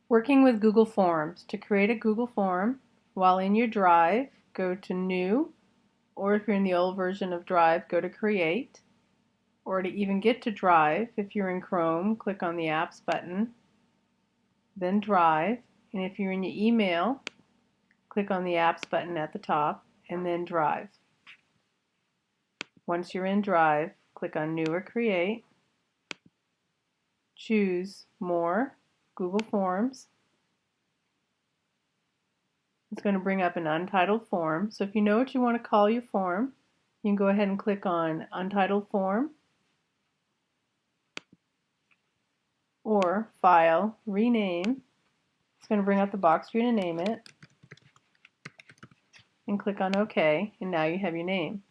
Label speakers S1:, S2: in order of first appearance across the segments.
S1: Working with Google Forms. To create a Google form, while in your Drive, go to New, or if you're in the old version of Drive, go to Create. Or to even get to Drive, if you're in Chrome, click on the Apps button, then Drive. And if you're in your email, click on the Apps button at the top, and then Drive. Once you're in Drive, click on New or Create. Choose More, Google Forms. It's going to bring up an untitled form. So if you know what you want to call your form, you can go ahead and click on Untitled Form or File, Rename. It's going to bring up the box for you to name it, and click on OK, and now you have your name.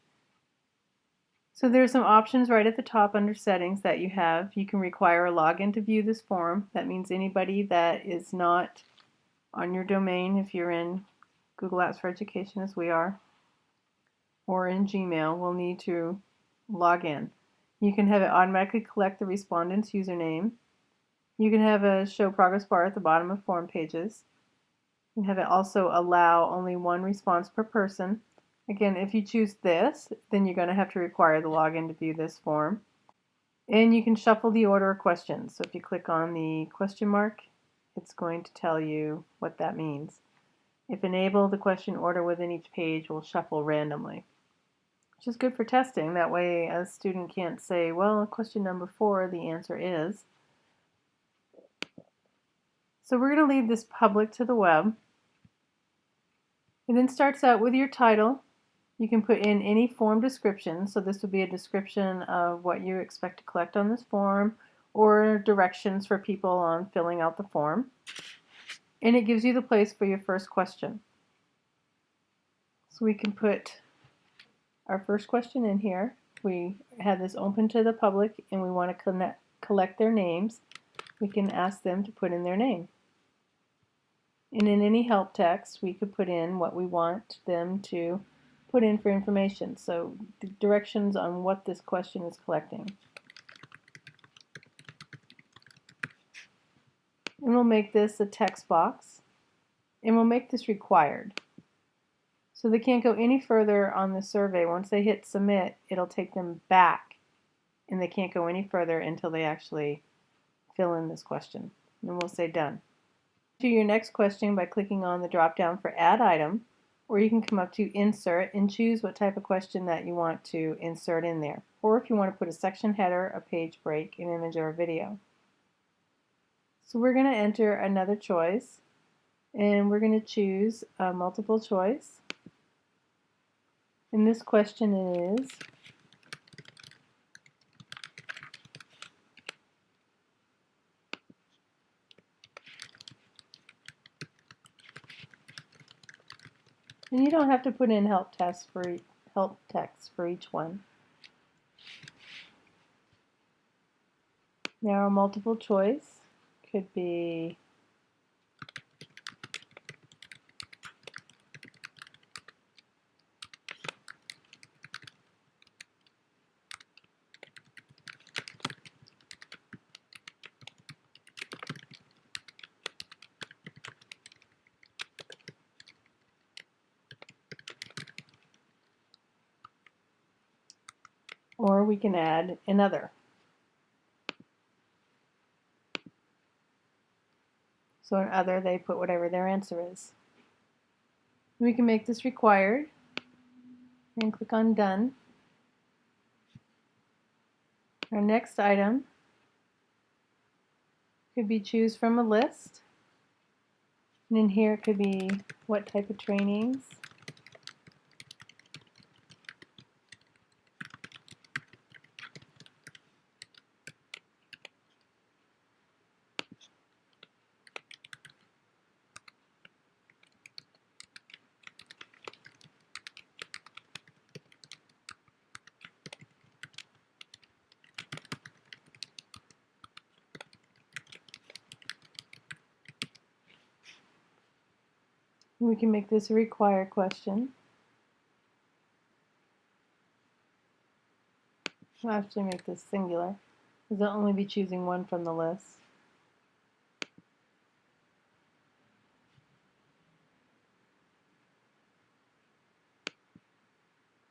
S1: So there are some options right at the top under Settings that you have. You can require a login to view this form. That means anybody that is not on your domain, if you're in Google Apps for Education as we are, or in Gmail, will need to log in. You can have it automatically collect the respondent's username. You can have a show progress bar at the bottom of form pages. You can have it also allow only one response per person. Again, if you choose this, then you're going to have to require the login to view this form. And you can shuffle the order of questions. So if you click on the question mark, it's going to tell you what that means. If enabled, the question order within each page will shuffle randomly, which is good for testing. That way a student can't say, well, question number 4, the answer is. So we're going to leave this public to the web. It then starts out with your title. You can put in any form description. So this would be a description of what you expect to collect on this form, or directions for people on filling out the form. And it gives you the place for your first question. So we can put our first question in here. We have this open to the public and we want to collect their names. We can ask them to put in their name. And in any help text, we could put in what we want them to put in for information. So the directions on what this question is collecting. And we'll make this a text box, and we'll make this required. So they can't go any further on the survey. Once they hit submit, it'll take them back, and they can't go any further until they actually fill in this question. And we'll say done. To your next question by clicking on the drop down for add item, or you can come up to insert and choose what type of question that you want to insert in there, or if you want to put a section header, a page break, an image, or a video. So we're going to enter another choice, and we're going to choose a multiple choice. And this question is, and you don't have to put in help text for each one. Now a multiple choice could be or we can add another. So in other, they put whatever their answer is. We can make this required and click on done. Our next item could be choose from a list. And in here it could be what type of trainings. We can make this a required question. I'll actually make this singular, because I'll only be choosing one from the list.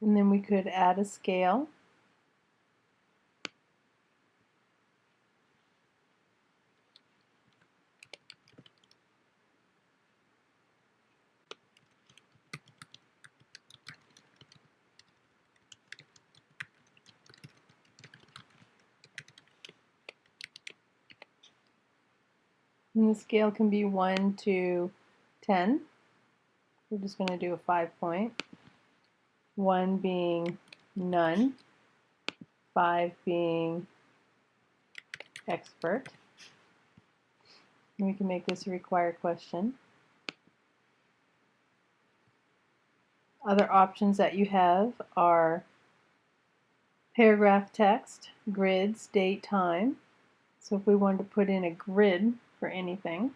S1: And then we could add a scale. And the scale can be 1 to 10. We're just going to do a 5-point. 1 being none, 5 being expert. And we can make this a required question. Other options that you have are paragraph text, grids, date, time. So if we wanted to put in a grid for anything,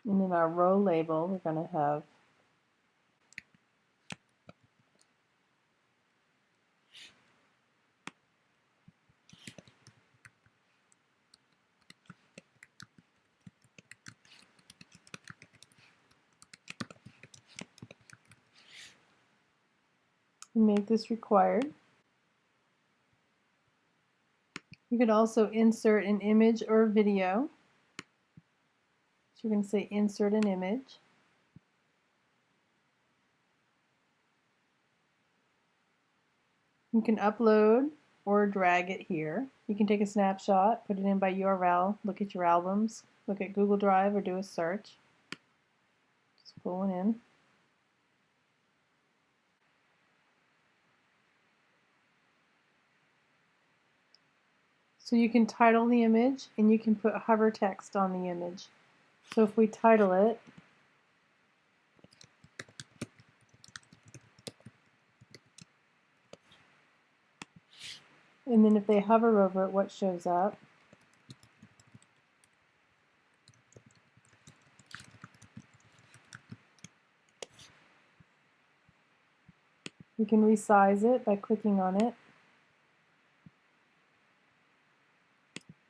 S1: and in our row label we're going to have make this required. You could also insert an image or video. So you're going to say insert an image. You can upload or drag it here. You can take a snapshot, put it in by URL, look at your albums, look at Google Drive, or do a search. Just pull one in. So you can title the image and you can put hover text on the image. So if we title it, and then if they hover over it, what shows up? We can resize it by clicking on it,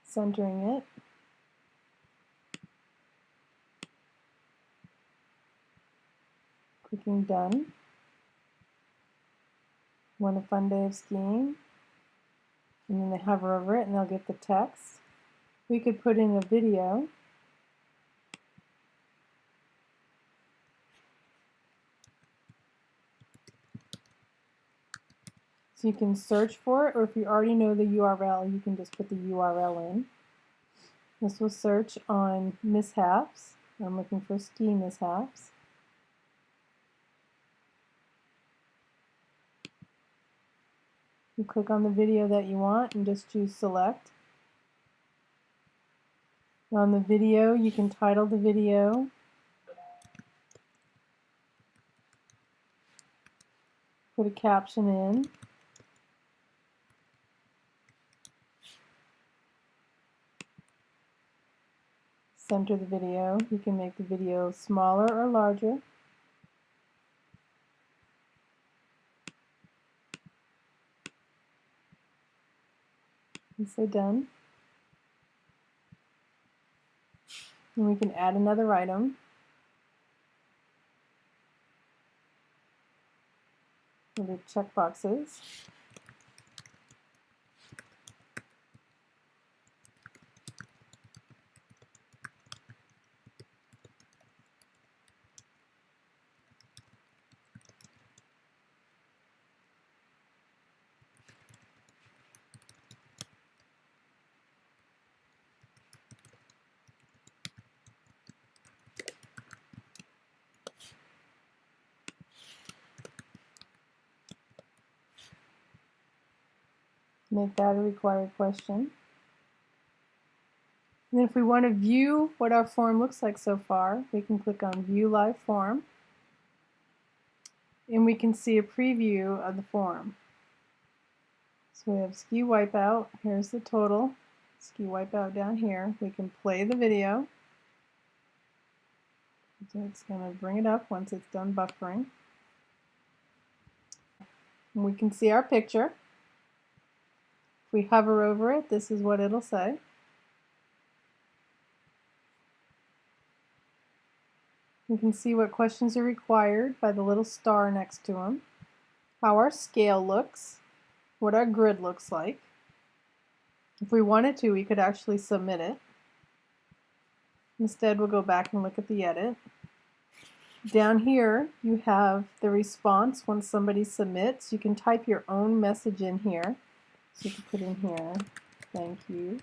S1: centering it. Clicking done. Want a fun day of skiing? And then they hover over it and they'll get the text. We could put in a video. So you can search for it, or if you already know the URL, you can just put the URL in. This will search on mishaps. I'm looking for ski mishaps. You click on the video that you want and just choose select. On the video, you can title the video, put a caption in, center the video. You can make the video smaller or larger. And say done. And we can add another item. With the checkboxes. Make that a required question. And if we want to view what our form looks like so far, we can click on View Live Form, and we can see a preview of the form. So we have Ski Wipeout. Here's the total. Ski Wipeout down here. We can play the video. So it's going to bring it up once it's done buffering. And we can see our picture. If we hover over it, this is what it'll say. We can see what questions are required by the little star next to them, how our scale looks, what our grid looks like. If we wanted to, we could actually submit it. Instead, we'll go back and look at the edit. Down here, you have the response when somebody submits. You can type your own message in here. So you can put in here, thank you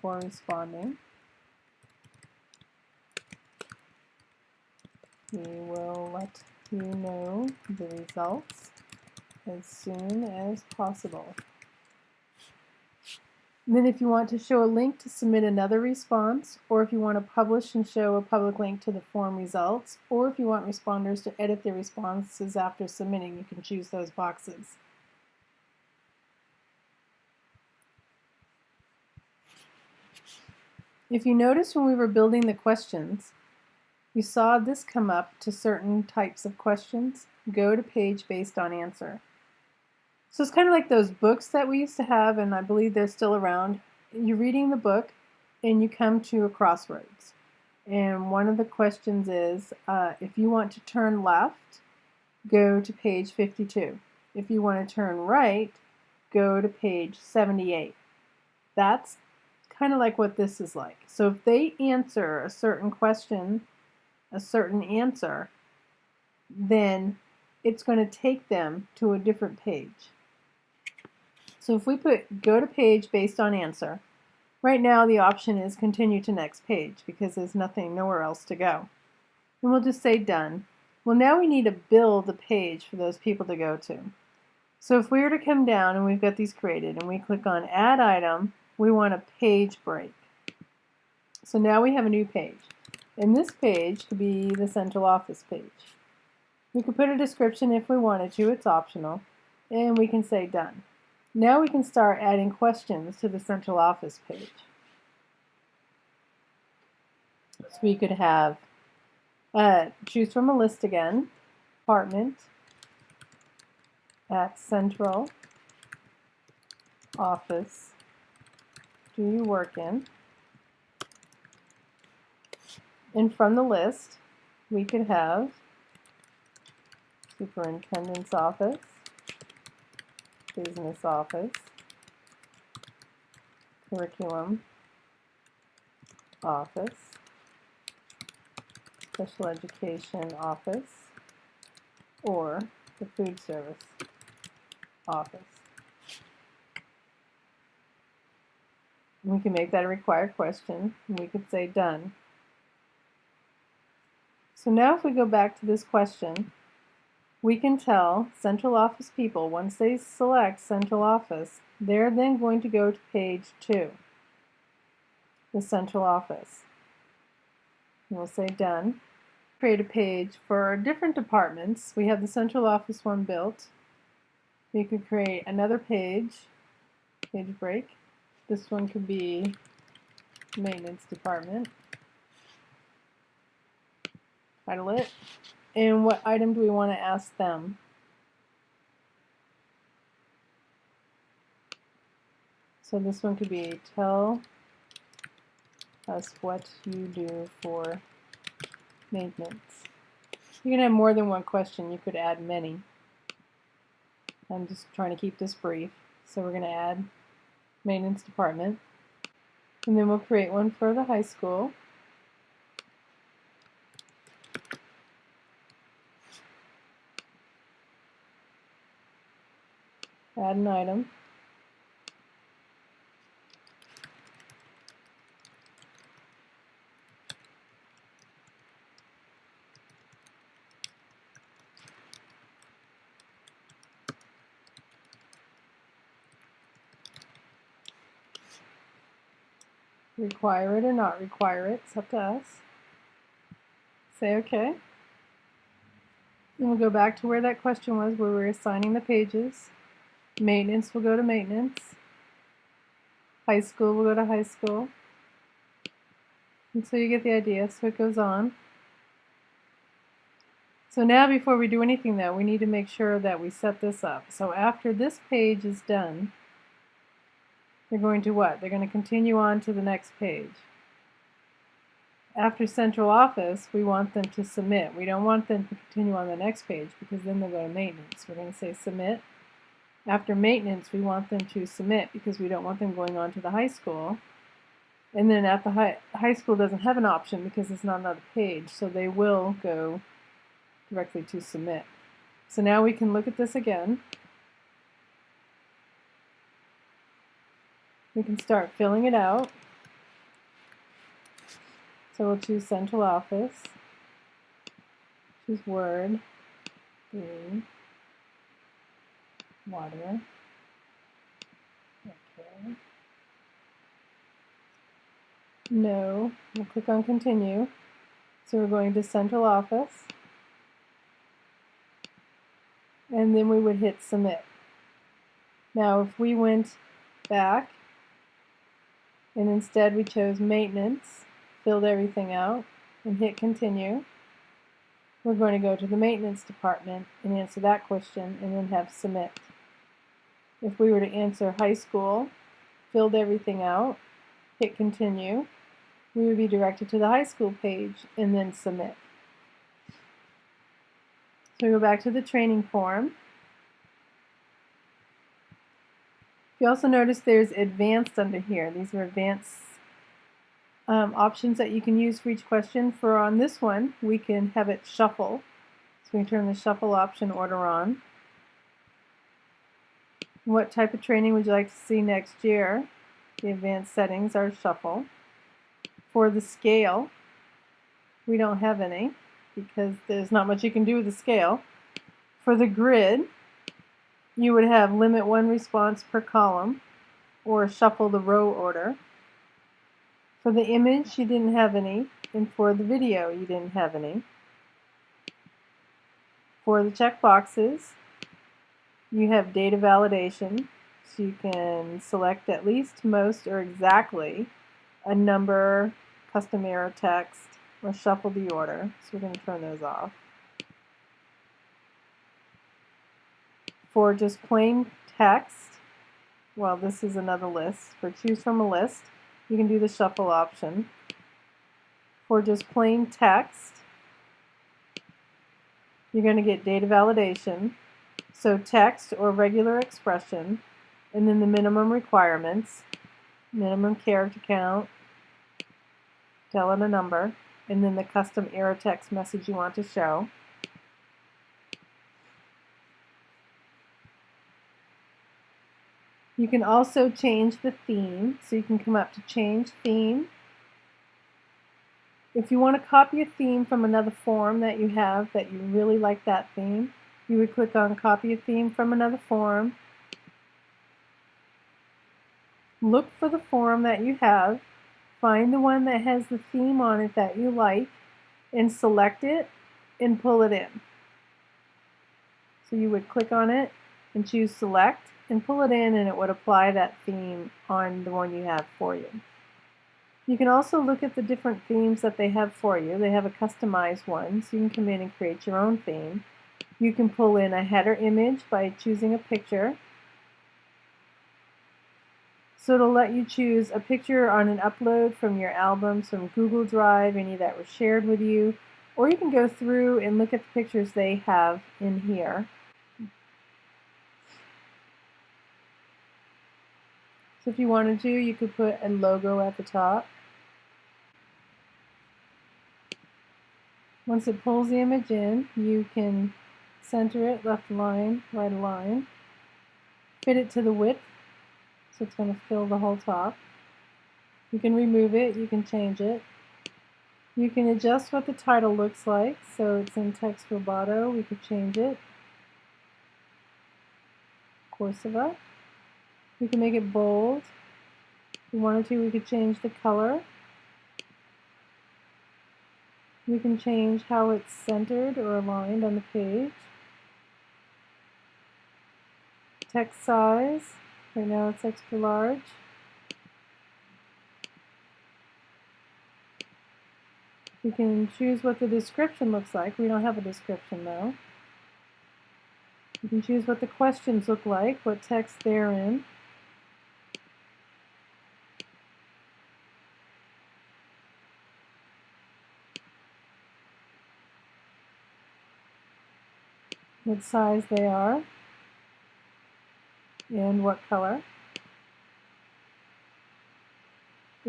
S1: for responding. We will let you know the results as soon as possible. And then if you want to show a link to submit another response, or if you want to publish and show a public link to the form results, or if you want responders to edit their responses after submitting, you can choose those boxes. If you notice when we were building the questions, you saw this come up to certain types of questions. Go to page based on answer. So it's kind of like those books that we used to have, and I believe they're still around. You're reading the book and you come to a crossroads. And one of the questions is, if you want to turn left, go to page 52. If you want to turn right, go to page 78. That's kind of like what this is like. So if they answer a certain question, a certain answer, then it's going to take them to a different page. So if we put go to page based on answer, right now the option is continue to next page because there's nowhere else to go. And we'll just say done. Well, now we need to build the page for those people to go to. So if we were to come down and we've got these created and we click on add item, we want a page break. So now we have a new page. And this page could be the central office page. We could put a description if we wanted to, it's optional, and we can say done. Now we can start adding questions to the central office page. So we could have choose from a list again, department at central office do you work in? And from the list, we could have superintendent's office, business office, curriculum office, special education office, or the food service office. We can make that a required question, and we could say done. So now if we go back to this question, we can tell central office people, once they select central office, they're then going to go to page 2, the central office. And we'll say done. Create a page for different departments. We have the central office one built. We could create another page break. This one could be maintenance department. Title it. And what item do we want to ask them? So this one could be tell us what you do for maintenance. You can have more than one question. You could add many. I'm just trying to keep this brief. So we're going to add maintenance department. And then we'll create one for the high school. Add an item. Require it or not require it, it's up to us. Say OK. And we'll go back to where that question was, where we were assigning the pages. Maintenance will go to maintenance. High school will go to high school. And so you get the idea. So it goes on. So now before we do anything though, we need to make sure that we set this up. So after this page is done, they're going to what? They're going to continue on to the next page. After central office, we want them to submit. We don't want them to continue on the next page because then they'll go to maintenance. We're going to say submit. After maintenance, we want them to submit because we don't want them going on to the high school. And then at the high school doesn't have an option because it's not another page, so they will go directly to submit. So now we can look at this again. We can start filling it out. So we'll choose central office, choose Word, green, water, okay. No, we'll click on continue. So we're going to central office, and then we would hit submit. Now if we went back and instead we chose maintenance, filled everything out, and hit continue, we're going to go to the maintenance department and answer that question and then have submit. If we were to answer high school, filled everything out, hit continue, we would be directed to the high school page and then submit. So we go back to the training form. You also notice there's advanced under here. These are advanced options that you can use for each question. For on this one, we can have it shuffle. So we can turn the shuffle option order on. What type of training would you like to see next year? The advanced settings are shuffle. For the scale, we don't have any because there's not much you can do with the scale. For the grid, you would have limit one response per column or shuffle the row order. For the image, you didn't have any, and for the video, you didn't have any. For the checkboxes, you have data validation, so you can select at least, most, or exactly a number, custom error text, or shuffle the order. So we're going to turn those off. For just plain text, well, this is another list. For choose from a list, you can do the shuffle option. For just plain text, you're going to get data validation, so text or regular expression, and then the minimum requirements, minimum character count, tell it a number, and then the custom error text message you want to show. You can also change the theme, so you can come up to change theme. If you want to copy a theme from another form that you have that you really like that theme, you would click on copy a theme from another form. Look for the form that you have, find the one that has the theme on it that you like, and select it and pull it in. So you would click on it and choose select and pull it in, and it would apply that theme on the one you have for you. You can also look at the different themes that they have for you. They have a customized one, so you can come in and create your own theme. You can pull in a header image by choosing a picture. So it'll let you choose a picture on an upload from your albums from Google Drive, any that were shared with you, or you can go through and look at the pictures they have in here. So if you wanted to, you could put a logo at the top. Once it pulls the image in, you can center it, left line, right line, fit it to the width, so it's going to fill the whole top. You can remove it, you can change it. You can adjust what the title looks like, so it's in text roboto, we could change it. Corsiva. We can make it bold. If we wanted to, we could change the color. We can change how it's centered or aligned on the page. Text size, right now it's extra large. You can choose what the description looks like. We don't have a description though. You can choose what the questions look like, what text they're in. What size they are, and what color.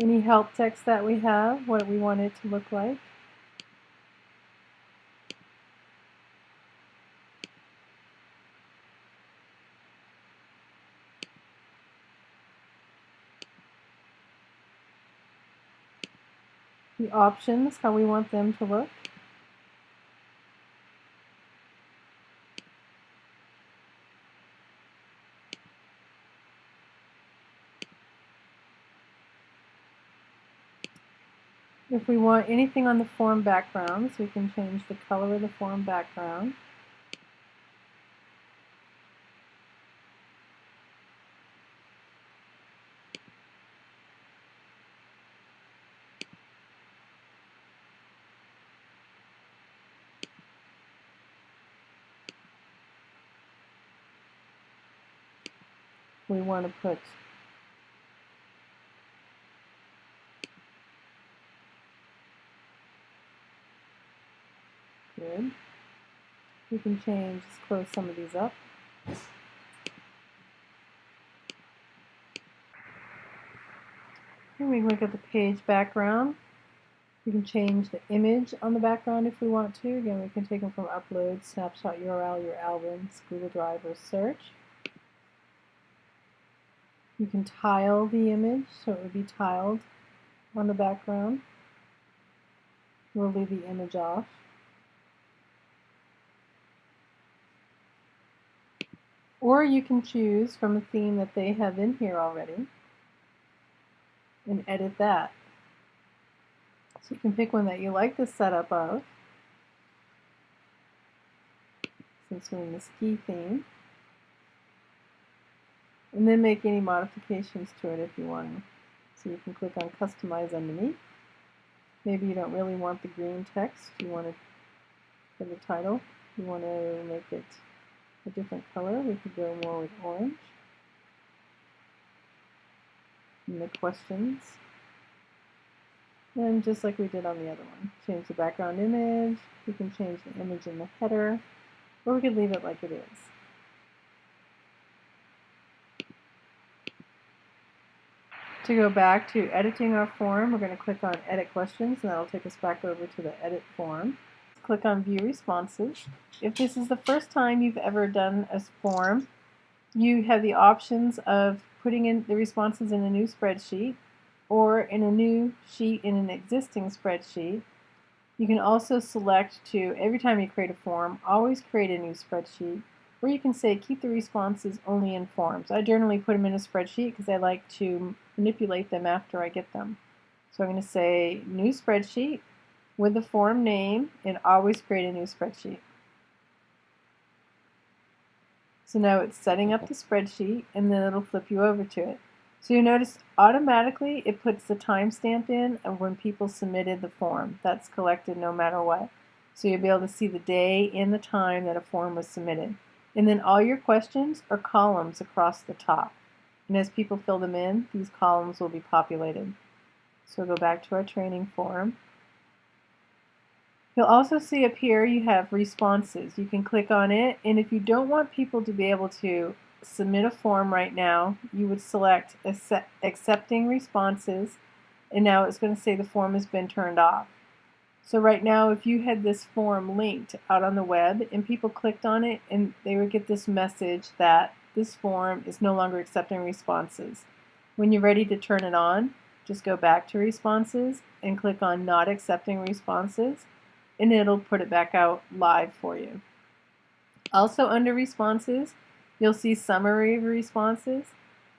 S1: Any help text that we have, what we want it to look like. The options, how we want them to look. If we want anything on the form backgrounds, we can change the color of the form background. We want to put good. We can change, let's close some of these up. And we can look at the page background. We can change the image on the background if we want to. Again, we can take them from Upload, Snapshot URL, your albums, Google Drive, or Search. You can tile the image, so it would be tiled on the background. We'll leave the image off. Or you can choose from a theme that they have in here already and edit that. So you can pick one that you like the setup of, since we're in the ski theme, and then make any modifications to it if you want to. So you can click on Customize underneath. Maybe you don't really want the green text. You want to, for the title, you want to make it a different color. We could go more with orange. And the questions. And just like we did on the other one, change the background image. We can change the image in the header, or we could leave it like it is. To go back to editing our form, we're going to click on Edit Questions, and that'll take us back over to the Edit form. Click on View Responses. If this is the first time you've ever done a form, you have the options of putting in the responses in a new spreadsheet or in a new sheet in an existing spreadsheet. You can also select to, every time you create a form, always create a new spreadsheet, or you can say keep the responses only in forms. I generally put them in a spreadsheet because I like to manipulate them after I get them. So I'm going to say new spreadsheet with the form name and always create a new spreadsheet. So now it's setting up the spreadsheet, and then it'll flip you over to it. So you notice automatically it puts the timestamp in of when people submitted the form. That's collected no matter what. So you'll be able to see the day and the time that a form was submitted. And then all your questions are columns across the top. And as people fill them in, these columns will be populated. So we'll go back to our training form. You'll also see up here you have responses. You can click on it, and if you don't want people to be able to submit a form right now, you would select accepting responses, and now it's going to say the form has been turned off. So right now, if you had this form linked out on the web and people clicked on it, and they would get this message that this form is no longer accepting responses. When you're ready to turn it on, just go back to responses and click on not accepting responses, and it'll put it back out live for you. Also under responses, you'll see summary of responses.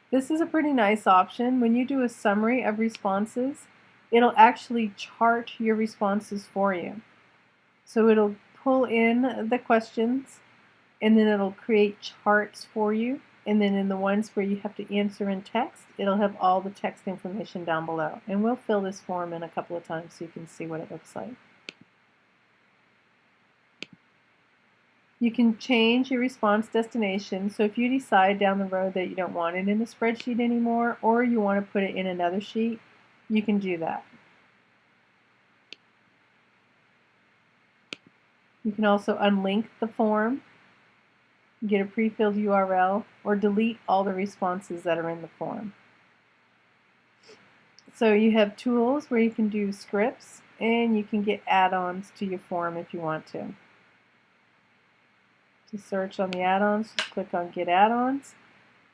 S1: This is a pretty nice option. When you do a summary of responses, it'll actually chart your responses for you. So it'll pull in the questions, and then it'll create charts for you, and then in the ones where you have to answer in text, it'll have all the text information down below. And we'll fill this form in a couple of times so you can see what it looks like. You can change your response destination. So if you decide down the road that you don't want it in a spreadsheet anymore, or you want to put it in another sheet, you can do that. You can also unlink the form, get a pre-filled URL, or delete all the responses that are in the form. So you have tools where you can do scripts, and you can get add-ons to your form if you want to. To search on the add-ons, just click on Get Add-ons,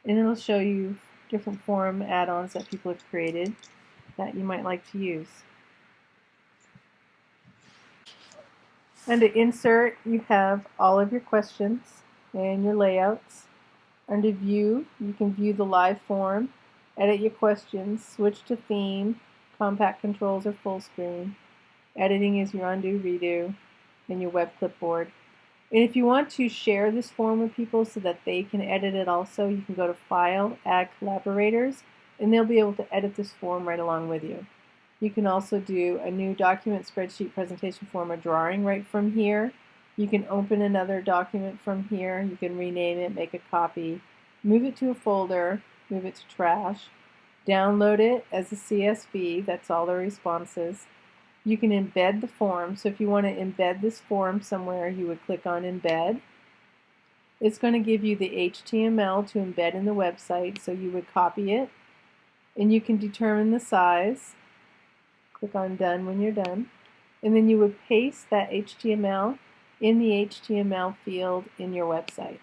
S1: and it'll show you different form add-ons that people have created that you might like to use. Under Insert, you have all of your questions and your layouts. Under View, you can view the live form, edit your questions, switch to theme, compact controls or full screen. Editing is your undo, redo, and your web clipboard. And if you want to share this form with people so that they can edit it also, you can go to File, Add Collaborators, and they'll be able to edit this form right along with you. You can also do a new document, spreadsheet, presentation form, or drawing right from here. You can open another document from here. You can rename it, make a copy, move it to a folder, move it to trash, download it as a CSV. That's all the responses. You can embed the form. So if you want to embed this form somewhere, you would click on Embed. It's going to give you the HTML to embed in the website, so you would copy it. And you can determine the size. Click on Done when you're done. And then you would paste that HTML in the HTML field in your website.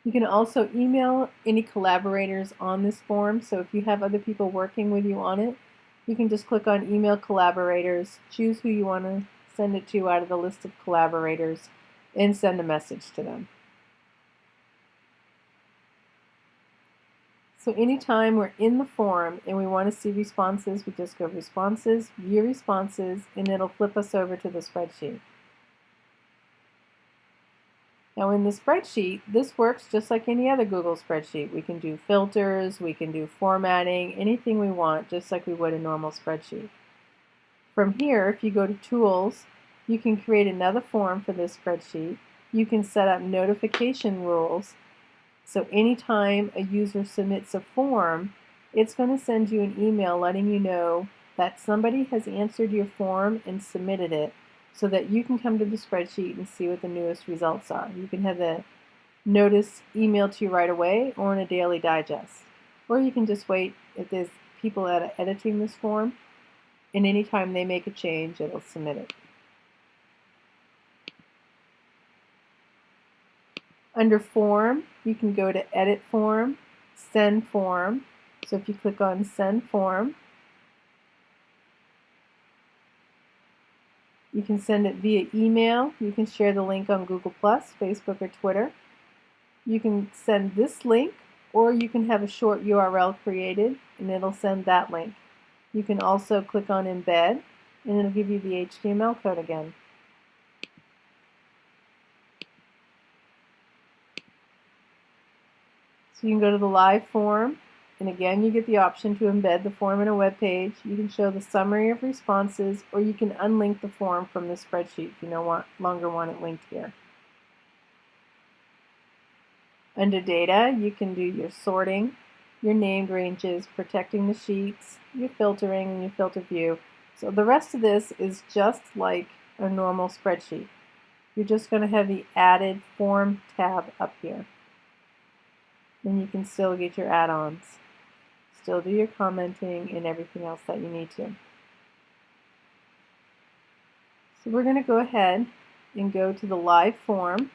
S1: You can also email any collaborators on this form. So if you have other people working with you on it, you can just click on Email Collaborators, choose who you want to send it to out of the list of collaborators, and send a message to them. So anytime we're in the form and we want to see responses, we just go Responses, View Responses, and it'll flip us over to the spreadsheet. Now in the spreadsheet, this works just like any other Google spreadsheet. We can do filters, we can do formatting, anything we want, just like we would a normal spreadsheet. From here, if you go to Tools, you can create another form for this spreadsheet. You can set up notification rules. So anytime a user submits a form, it's going to send you an email letting you know that somebody has answered your form and submitted it, so that you can come to the spreadsheet and see what the newest results are. You can have the notice emailed to you right away or in a daily digest. Or you can just wait if there's people that are editing this form, and anytime they make a change, it'll submit it. Under Form, you can go to Edit Form, Send Form. So if you click on Send Form, you can send it via email. You can share the link on Google+, Facebook, or Twitter. You can send this link, or you can have a short URL created, and it'll send that link. You can also click on Embed, and it'll give you the HTML code again. So you can go to the live form, and again you get the option to embed the form in a web page. You can show the summary of responses, or you can unlink the form from the spreadsheet if you no longer want it linked here. Under Data, you can do your sorting, your named ranges, protecting the sheets, your filtering, and your filter view. So the rest of this is just like a normal spreadsheet. You're just going to have the added form tab up here. Then you can still get your add-ons, still do your commenting and everything else that you need to. So we're going to go ahead and go to the live form.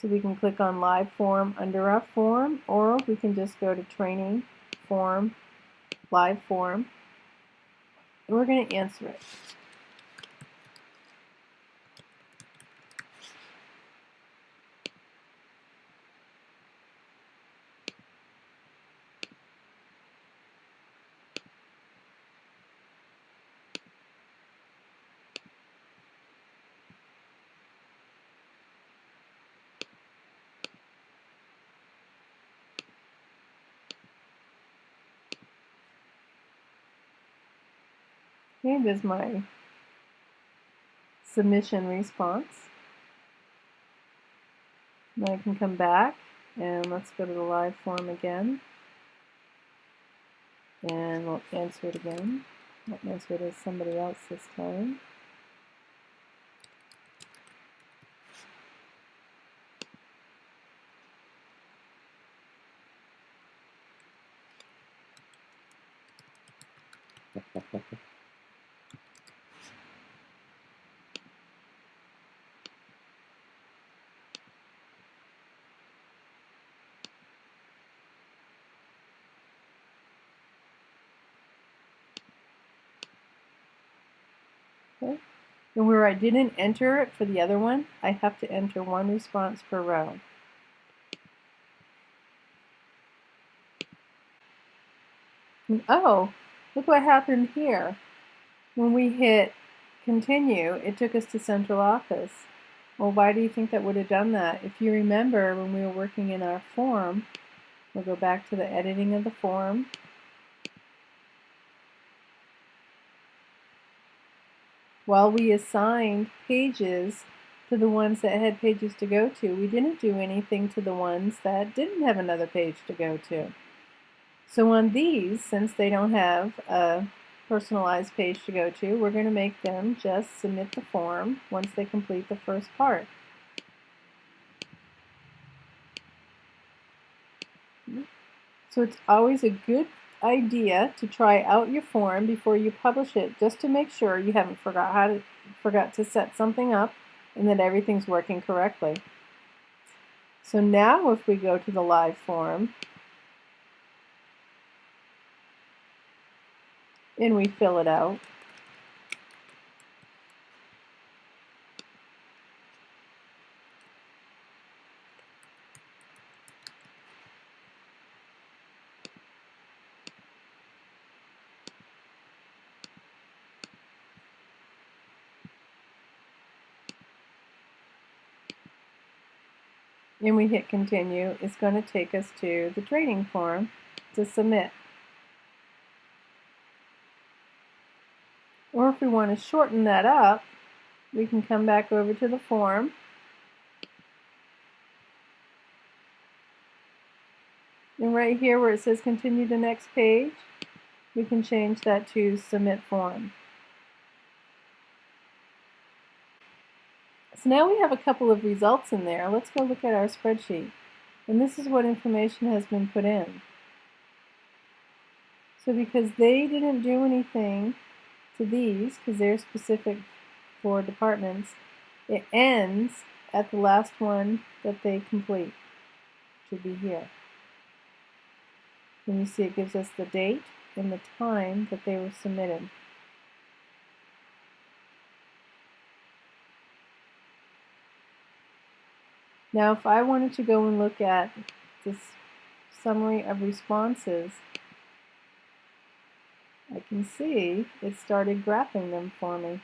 S1: So we can click on live form under our form, or we can just go to training, form, live form, and we're going to answer it. Okay, there's my submission response. Now I can come back and let's go to the live form again. And we'll answer it again. I'll answer it as somebody else this time. Okay. And where I didn't enter it for the other one, I have to enter one response per row. And oh, look what happened here. When we hit continue, it took us to central office. Well, why do you think that would have done that? If you remember when we were working in our form, we'll go back to the editing of the form. While we assigned pages to the ones that had pages to go to, we didn't do anything to the ones that didn't have another page to go to. So on these, since they don't have a personalized page to go to, we're going to make them just submit the form once they complete the first part. So it's always a good idea to try out your form before you publish it, just to make sure you haven't forgot to set something up and that everything's working correctly. So now if we go to the live form and we fill it out, and we hit continue, it's going to take us to the training form to submit. Or if we want to shorten that up, we can come back over to the form and right here where it says continue to next page, we can change that to submit form. So now we have a couple of results in there. Let's go look at our spreadsheet. And this is what information has been put in. So because they didn't do anything to these, because they're specific for departments, it ends at the last one that they complete. Should be here. And you see it gives us the date and the time that they were submitted. Now if I wanted to go and look at this summary of responses, I can see it started graphing them for me.